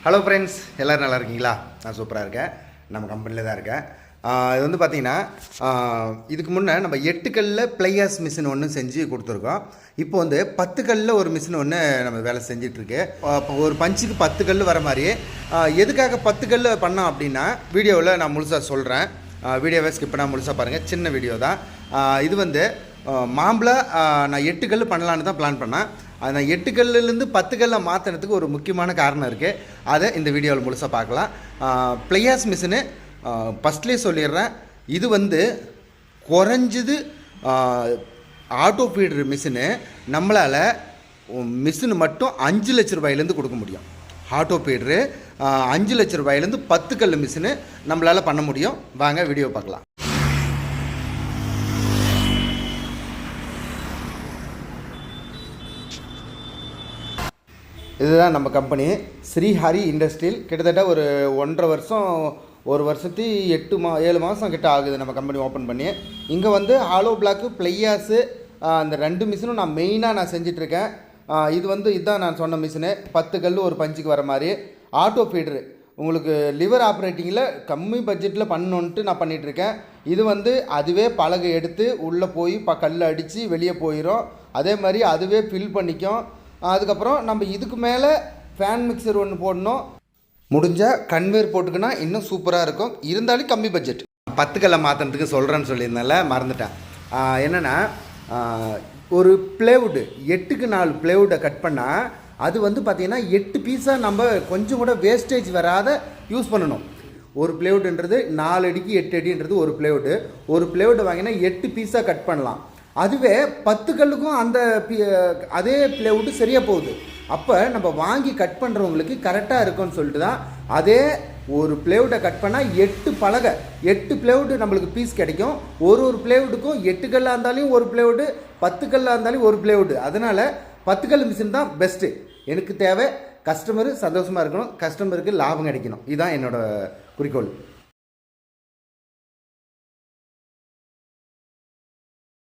Hello friends, எல்லோரும் நல்லா இருக்கீங்களா? நான் சூப்பராக இருக்கேன். நம்ம கம்பெனியில் தான் இருக்கேன். இது வந்து பார்த்திங்கன்னா, இதுக்கு முன்னே நம்ம 8 கல்லில் ப்ளையர்ஸ் மிஷின் ஒன்று செஞ்சு கொடுத்துருக்கோம். இப்போ வந்து 10 கல்லில் ஒரு மிஷின் ஒன்று நம்ம வேலை செஞ்சிட்ருக்கு. இப்போ ஒரு பஞ்சுக்கு 10 கல் வர மாதிரி. எதுக்காக 10 கல் பண்ணோம் அப்படின்னா, வீடியோவில் நான் முழுசாக சொல்கிறேன். வீடியோவை ஸ்கிப் பண்ணால் முழுசாக பாருங்கள். சின்ன வீடியோ தான் இது. வந்து மாம்பழம் நான் 8 கல் பண்ணலான்னு தான் பிளான் பண்ணேன். அது நான் 8 கல்லுலேருந்து 10 கல்லை மாற்றினதுக்கு ஒரு முக்கியமான காரணம் இருக்குது. அதை இந்த வீடியோவில் முழுசாக பார்க்கலாம். ப்ளையர்ஸ் மிஷினு ஃபஸ்ட்லேயே சொல்லிடுறேன், இது வந்து குறைஞ்சது ஆட்டோ ஃபீடர் மிஷினு நம்மளால் மிஷின் மட்டும் 5 லட்ச ரூபாயிலேருந்து கொடுக்க முடியும். ஆட்டோ ஃபீடரு 5 லட்ச ரூபாயிலேருந்து 10 கல் மிஷினு நம்மளால் பண்ண முடியும். வாங்க வீடியோ பார்க்கலாம். இதுதான் நம்ம கம்பெனி ஸ்ரீஹரி இண்டஸ்ட்ரியல். கிட்டத்தட்ட ஒரு 1.5 வருஷம், 1 வருஷத்து 7 மாதம் கிட்ட ஆகுது நம்ம கம்பெனி ஓப்பன் பண்ணி. இங்கே வந்து ஹாலோ பிளாக்கு, ப்ளையாஸு, அந்த 2 மிஷினும் நான் மெயினாக செஞ்சிட்ருக்கேன். இது வந்து இதுதான் நான் சொன்ன மிஷினு. 10 கல் ஒரு பஞ்சுக்கு வர மாதிரி. ஆட்டோ ஃபீடரு உங்களுக்கு லிவர் ஆப்ரேட்டிங்கில் கம்மி பட்ஜெட்டில் பண்ணணுன்ட்டு நான் பண்ணிகிட்ருக்கேன். இது வந்து அதுவே பலகை எடுத்து உள்ளே போய் கல் அடித்து வெளியே போயிடும். அதே மாதிரி அதுவே ஃபில் பண்ணிக்கும். அதுக்கப்புறம் நம்ம இதுக்கு மேலே ஃபேன் மிக்சர் ஒன்று போடணும். முடிஞ்சால் கன்வேர் போட்டுக்கினா இன்னும் சூப்பராக இருக்கும். இருந்தாலும் கம்மி பட்ஜெட். 10 கல்லை மாற்றினதுக்கு சொல்கிறேன்னு சொல்லியிருந்தால மறந்துட்டேன். என்னென்னா, ஒரு ப்ளேவுட்டு 8க்கு 4 ப்ளேவுட்டை கட் பண்ணால் அது வந்து பார்த்திங்கன்னா 8 பீஸாக நம்ம கொஞ்சம் கூட வேஸ்டேஜ் வராத யூஸ் பண்ணணும். ஒரு ப்ளேவுட்டுன்றது 4 அடிக்கு 8 அடின்றது ஒரு ப்ளேவுட்டு. ஒரு ப்ளேவுட்டை வாங்கினா 8 பீஸாக கட் பண்ணலாம். அதுவே 10 கல்லுக்கும் அதே ப்ளேவுட்டு சரியாக போகுது. அப்போ நம்ம வாங்கி கட் பண்ணுறவங்களுக்கு கரெக்டாக இருக்கும்னு சொல்லிட்டு தான் அதே ஒரு ப்ளேவுட்டை கட் பண்ணால் 8 பலகை, 8 ப்ளேவுட்டு நம்மளுக்கு பீஸ் கிடைக்கும். ஒரு ப்ளேவுட்டுக்கும் 8 கல்லாக இருந்தாலும் ஒரு ப்ளேவுட்டு, 10 கல்லாக இருந்தாலும் ஒரு ப்ளேவுட்டு. அதனால் 10 கல் மிஷின் தான் பெஸ்ட்டு. எனக்கு தேவை கஸ்டமரு சந்தோஷமாக இருக்கணும், கஸ்டமருக்கு லாபம் கிடைக்கணும். இதுதான் என்னோடய குறிக்கோள்.